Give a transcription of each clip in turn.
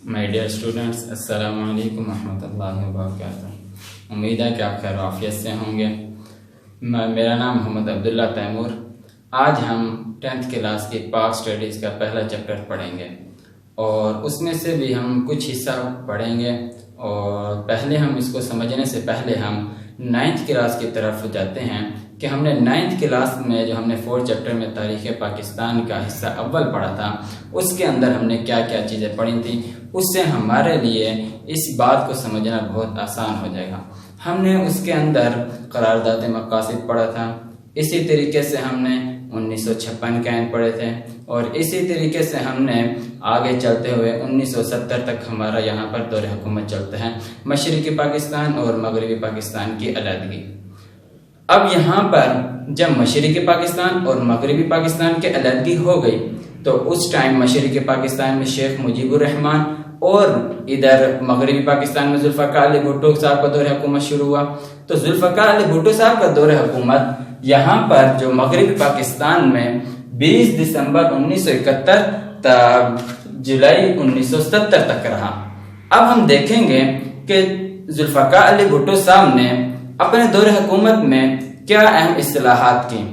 My dear students, السلام علیکم ورحمۃ اللہ وبرکاتہ۔ امید ہے کہ آپ خیر و عافیت سے ہوں گے۔ میرا نام محمد عبداللہ تیمور۔ آج ہم 10th کلاس کی پاک اسٹڈیز کا پہلا چیپٹر پڑھیں گے اور اس میں سے بھی ہم کچھ حصہ پڑھیں گے، اور پہلے ہم اس کو سمجھنے سے پہلے ہم 9th کلاس کی طرف جاتے ہیں کہ ہم نے 9th کلاس میں جو ہم نے 4th چیپٹر میں تاریخ پاکستان کا حصہ اول پڑھا تھا، اس کے اندر ہم نے کیا کیا چیزیں پڑھی تھیں۔ اس سے ہمارے لیے اس بات کو سمجھنا بہت آسان ہو جائے گا۔ ہم نے اس کے اندر قرارداد مقاصد پڑھا تھا، اسی طریقے سے ہم نے 1956 کے آئین پڑھے تھے، اور اسی طریقے سے ہم نے آگے چلتے ہوئے 1970 تک ہمارا یہاں پر دور حکومت چلتا ہے، مشرقی پاکستان اور مغربی پاکستان کی علیحدگی۔ اب یہاں پر جب مشرقی پاکستان اور مغربی پاکستان کی علیحدگی ہو گئی تو اس ٹائم مشرقی پاکستان میں شیخ مجیب الرحمان اور ادھر مغربی پاکستان میں ذوالفقار علی بھٹو صاحب کا دور حکومت شروع ہوا۔ تو ذوالفقار علی بھٹو صاحب کا دور حکومت یہاں پر جو مغربی پاکستان میں 20 دسمبر 1971 تا جولائی 1970 تک رہا۔ اب ہم دیکھیں گے کہ ذوالفقار علی بھٹو صاحب نے اپنے دور حکومت میں کیا اہم اصلاحات کی۔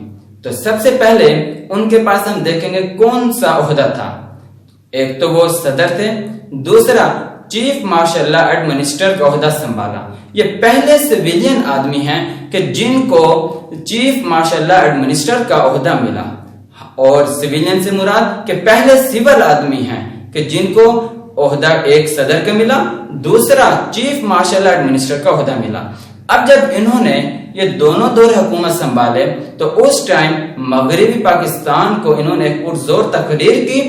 تو سب سے پہلے ان کے پاس ہم دیکھیں گے کون سا عہدہ تھا۔ ایک تو وہ صدر تھے، دوسرا چیف مارشل لا ایڈمنسٹر کا عہدہ سنبھالا۔ یہ پہلے سویلین آدمی ہیں کہ جن کو چیف مارشل لا ایڈمنسٹر کا عہدہ ملا، اور سویلین سے مراد کہ پہلے سول آدمی ہیں کہ جن کو عہدہ ایک صدر کا ملا، دوسرا چیف مارشل لا ایڈمنسٹر کا عہدہ ملا۔ اب جب انہوں نے یہ دونوں دور حکومت سنبھالے تو اس ٹائم مغربی پاکستان کو انہوں نے پرزور تقریر کی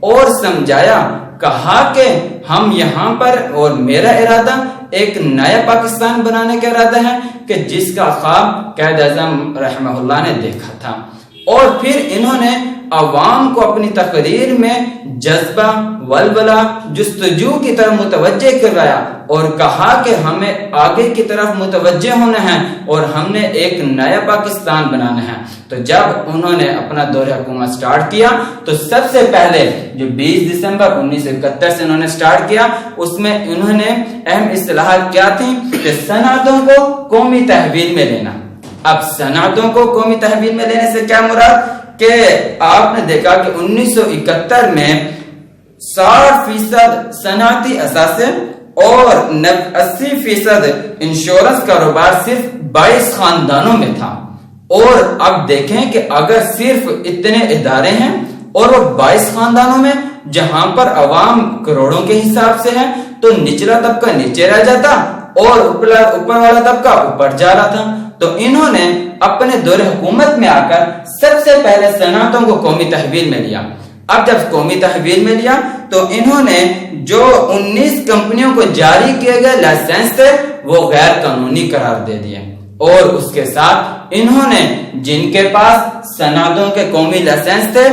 اور سمجھایا، کہا کہ ہم یہاں پر اور میرا ارادہ ایک نیا پاکستان بنانے کا ارادہ ہے کہ جس کا خواب قائد اعظم رحمہ اللہ نے دیکھا تھا۔ اور پھر انہوں نے عوام کو اپنی تقریر میں جذبہ، ولولہ، جستجو کی طرف متوجہ کروایا اور کہا کہ ہمیں آگے کی طرف متوجہ ہونا ہے اور ہم نے ایک نیا پاکستان بنانا ہے۔ تو جب انہوں نے اپنا دور حکومت سٹارٹ کیا تو سب سے پہلے جو 20 دسمبر 1971 سے انہوں نے سٹارٹ کیا، اس میں انہوں نے اہم اصلاحات کیا تھیں کہ صنعتوں کو قومی تحویل میں لینا۔ اب صنعتوں کو قومی تحویل میں لینے سے کیا مراد کہ آپ نے دیکھا کہ 1971 میں 60% صنعتی اثاثے اور 80% انشورنس کاروبار صرف 22 خاندانوں میں تھا۔ اور اب دیکھیں کہ اگر صرف اتنے ادارے ہیں اور وہ 22 خاندانوں میں، جہاں پر عوام کروڑوں کے حساب سے ہے، تو نچلا طبقہ نیچے رہ جاتا اور اوپر والا طبقہ اوپر جا رہا تھا۔ تو انہوں نے اپنے دور حکومت میں آ کر سب سے پہلے صنعتوں کو قومی تحویل میں لیا۔ اب جب قومی تحویل میں لیا تو انہوں نے جو 19 کمپنیوں کو جاری کیے گئے لائسنس تھے وہ غیر قانونی قرار دے دیے، اور اس کے ساتھ انہوں نے جن کے پاس صنعتوں کے قومی لائسنس تھے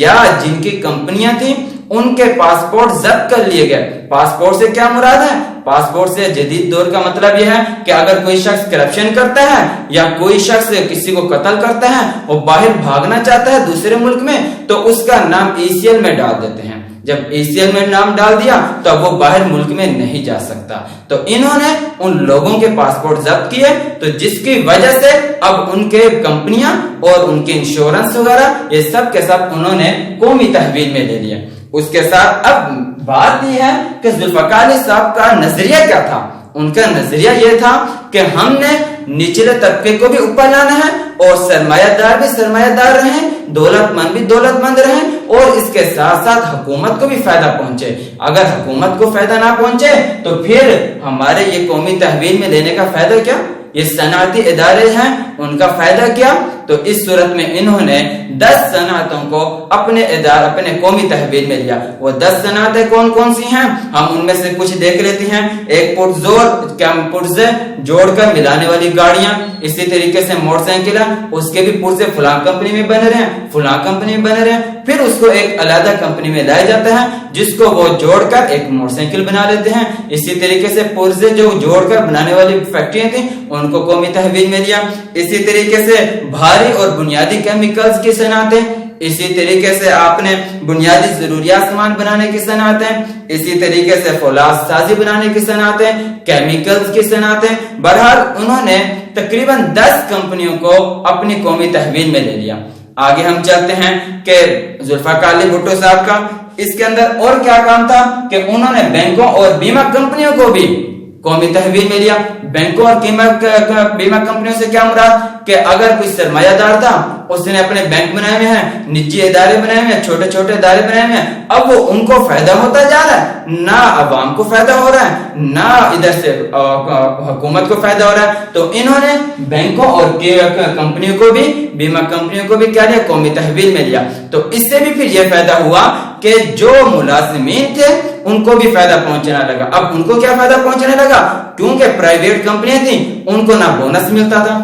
یا جن کی کمپنیاں تھیں ان کے پاسپورٹ ضبط کر لیے گئے۔ پاسپورٹ سے کیا مراد ہے؟ پاسپورٹ سے جدید دور کا مطلب یہ ہے کہ اگر کوئی شخص کرپشن کرتا ہے یا کوئی شخص کسی کو قتل کرتا ہے، وہ باہر بھاگنا چاہتا ہے دوسرے ملک میں، تو اس کا نام ECL میں ڈال دیتے ہیں۔ جب ECL میں نام ڈال دیا تو اب وہ باہر ملک میں نہیں جا سکتا۔ تو انہوں نے ان لوگوں کے پاسپورٹ ضبط کیے، تو جس کی وجہ سے اب ان کے کمپنیاں اور ان کے انشورنس وغیرہ یہ سب کے سب انہوں نے قومی تحویل میں لے لیے۔ اس کے ساتھ اب بات یہ ہے کہ ذوالفقار علی صاحب کا نظریہ کیا تھا۔ ان کا نظریہ یہ تھا کہ ہم نے نچلے طبقے کو بھی اوپر لانا ہے اور سرمایہ دار بھی سرمایہ دار رہیں، دولت مند بھی دولت مند رہیں، اور اس کے ساتھ ساتھ حکومت کو بھی فائدہ پہنچے۔ اگر حکومت کو فائدہ نہ پہنچے تو پھر ہمارے یہ قومی تحویل میں لینے کا فائدہ کیا؟ یہ صنعتی ادارے ہیں، ان کا فائدہ کیا؟ تو اس صورت میں انہوں نے 10 صنعتوں کو اپنے قومی تحویل میں لیا۔ وہ 10 صنعتیں کون کون سی ہیں ہم ان میں سے کچھ دیکھ لیتے ہیں۔ ایک پرزے جوڑ کر ملانے والی گاڑیاں، اسی طریقے سے موٹر سائیکل ہے، اس کے بھی پرزے فلاں کمپنی میں بن رہے ہیں، فلاں کمپنی میں بن رہے ہیں، پھر اس کو ایک علیحدہ کمپنی میں لایا جاتا ہے جس کو وہ جوڑ کر ایک موٹر سائیکل بنا لیتے ہیں۔ اسی طریقے سے پرزے جو جوڑ کر بنانے والی فیکٹریاں تھیں ان کو قومی تحویل میں لیا۔ اسی طریقے سے بھاری اور بنیادی کیمیکلز کی صنعتیں، اسی طریقے سے آپ نے بنیادی ضروریات سامان بنانے کی صنعتیں، اسی طریقے سے فولاد سازی بنانے کی صنعتیں، کیمیکلز کی صنعتیں، بہرحال انہوں نے تقریباً 10 کمپنیوں کو اپنی قومی تحویل میں لے لیا۔ آگے ہم چلتے ہیں کہ ذوالفقار علی بھٹو صاحب کا اس کے اندر اور کیا کام تھا کہ انہوں نے بینکوں اور بیمہ کمپنیوں کو بھی قومی تحویل میں لیا۔ بینکوں اور بیمہ کمپنیوں سے کیا مراد کہ اگر کوئی سرمایہ دار تھا، اس نے اپنے بینک بنائے ہوئے ہیں، نجی ادارے بنائے ہوئے ہیں، چھوٹے چھوٹے ادارے بنائے ہوئے ہیں، اب وہ ان کو فائدہ ہوتا جا رہا ہے، نہ عوام کو فائدہ ہو رہا ہے، نہ ادھر سے حکومت کو فائدہ ہو رہا ہے، تو انہوں نے بینکوں اور کمپنیوں کو بھی، بیمہ کمپنیوں کو بھی کیا لیا؟ قومی تحویل میں لیا۔ تو اس سے بھی پھر یہ فائدہ ہوا کہ جو ملازمین تھے ان کو بھی فائدہ پہنچنے لگا۔ اب ان کو کیا فائدہ پہنچنے لگا؟ کیونکہ پرائیویٹ کمپنیاں تھیں، ان کو نہ بونس ملتا تھا،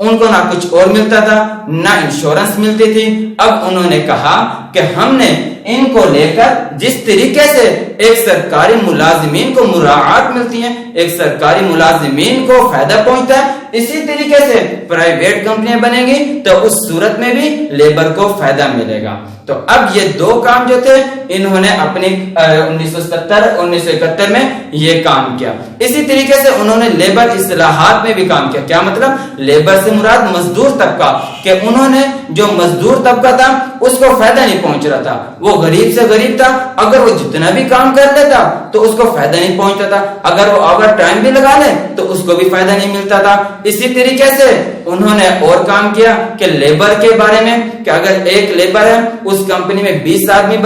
ان کو نہ کچھ اور ملتا تھا، نہ انشورنس ملتی تھی۔ اب انہوں نے کہا کہ ہم نے ان کو لے کر جس طریقے سے ایک سرکاری ملازمین کو مراعات ملتی ہے، ایک سرکاری ملازمین کو فائدہ پہنچتا ہے، اسی طریقے سے پرائیویٹ کمپنیاں بنیں گی تو اس صورت میں بھی لیبر کو فائدہ ملے گا۔ تو اب یہ دو کام جو تھے انہوں نے اپنی 1970-1971 میں یہ کام کیا۔ اسی طریقے سے انہوں نے لیبر اصلاحات میں بھی کام کیا۔ کیا مطلب؟ لیبر سے مراد مزدور طبقہ، کہ انہوں نے جو مزدور طبقہ تھا اس کو فائدہ نہیں پہنچ رہا تھا، وہ غریب سے غریب تھا، اگر وہ جتنا بھی کام کر لیتا تو اس کو فائدہ نہیں پہنچتا تھا، اگر وہ اوور ٹائم بھی لگا لے تو اس کو بھی فائدہ نہیں ملتا تھا۔ اسی طریقے سے انہوں نے اور کام کیا کہ لیبر کے بارے میں، کہ اگر ایک لیبر ہے، اس کمپنی میں 20 آدمی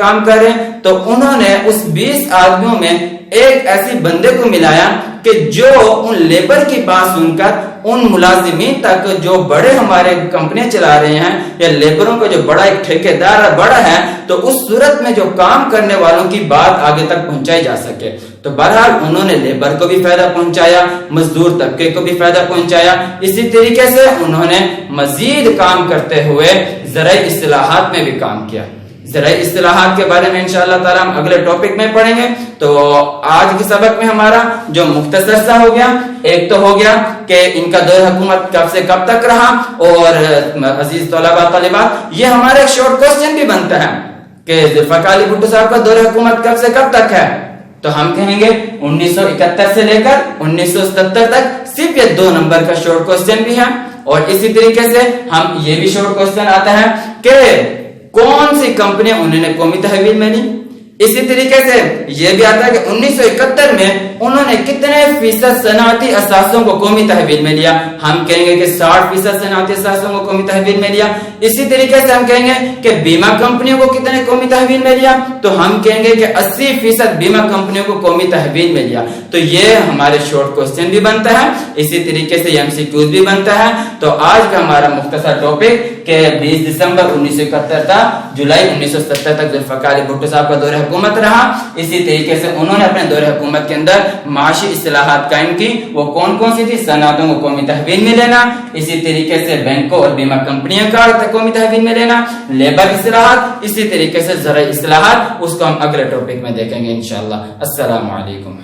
کام کر رہے ہیں، تو انہوں نے اس 20 آدمیوں میں ایک ایسی بندے کو ملایا کہ جو ان لیبر کی بات سن کر ان ملازمین تک، جو بڑے ہمارے کمپنیاں چلا رہے ہیں یا لیبروں کا جو بڑا ایک ٹھیکیدار بڑا ہے، تو اس صورت میں جو کام کرنے والوں کی بات آگے تک پہنچائی جا سکے۔ تو بہرحال انہوں نے لیبر کو بھی فائدہ پہنچایا، مزدور طبقے کو بھی فائدہ پہنچایا۔ اسی طریقے سے انہوں نے مزید کام کرتے ہوئے زرعی اصلاحات میں بھی کام کیا۔ زرعی اصلاحات کے بارے میں انشاءاللہ تعالی ہم اگلے ٹاپک میں پڑھیں گے۔ تو آج کے سبق میں ہمارا جو مختصر سا ہو گیا، ایک تو ہو گیا کہ ان کا دور حکومت کب سے کب تک رہا، اور عزیز طلباء طالبات یہ ہمارا ایک شارٹ کوسچن بھی بنتا ہے کہ ذوالفقار علی بھٹو صاحب کا دور حکومت کب سے کب تک ہے، تو ہم کہیں گے 1971 سے لے کر 1970 تک، صرف یہ 2 نمبر کا شارٹ کوسچن بھی ہے۔ اور اسی طریقے سے ہم یہ بھی شارٹ کوسچن آتا ہے کہ کون سی کمپنیاں انہوں نے قومی تحویل میں لی۔ اسی طریقے سے یہ بھی آتا ہے کہ 1971 میں انہوں نے کتنے فیصد صنعتی اثاثوں کو قومی تحویل میں لیا، ہم کہیں گے کہ 60% صنعتی اثاثوں کو قومی تحویل میں لیا۔ اسی طریقے سے ہم کہیں گے کہ بیمہ کمپنیوں کو کتنے قومی تحویل میں لیا، تو ہم کہیں گے کہ 80% بیمہ کمپنیوں کو قومی تحویل میں لیا۔ تو یہ ہمارے شارٹ کوسچن بھی بنتا ہے، اسی طریقے سے MCQs بھی بنتا ہے۔ تو آج کا ہمارا مختصر ٹاپک کہ 20 دسمبر 1971 تھا جولائی 1970 تک ذوالفقار علی بھٹو صاحب کا دور حکومت رہا۔ اسی طریقے سے انہوں نے اپنے دور حکومت کے اندر معاشی اصلاحات قائم کی، وہ کون کون سی تھی؟ صنعتوں کو قومی تحویل میں لینا، اسی طریقے سے بینکوں اور بیمہ کمپنیوں کا قومی تحویل میں لینا، لیبر اصلاحات، اسی طریقے سے زرعی اصلاحات، اس کو ہم اگلے ٹاپک میں دیکھیں گے انشاءاللہ۔ السلام علیکم۔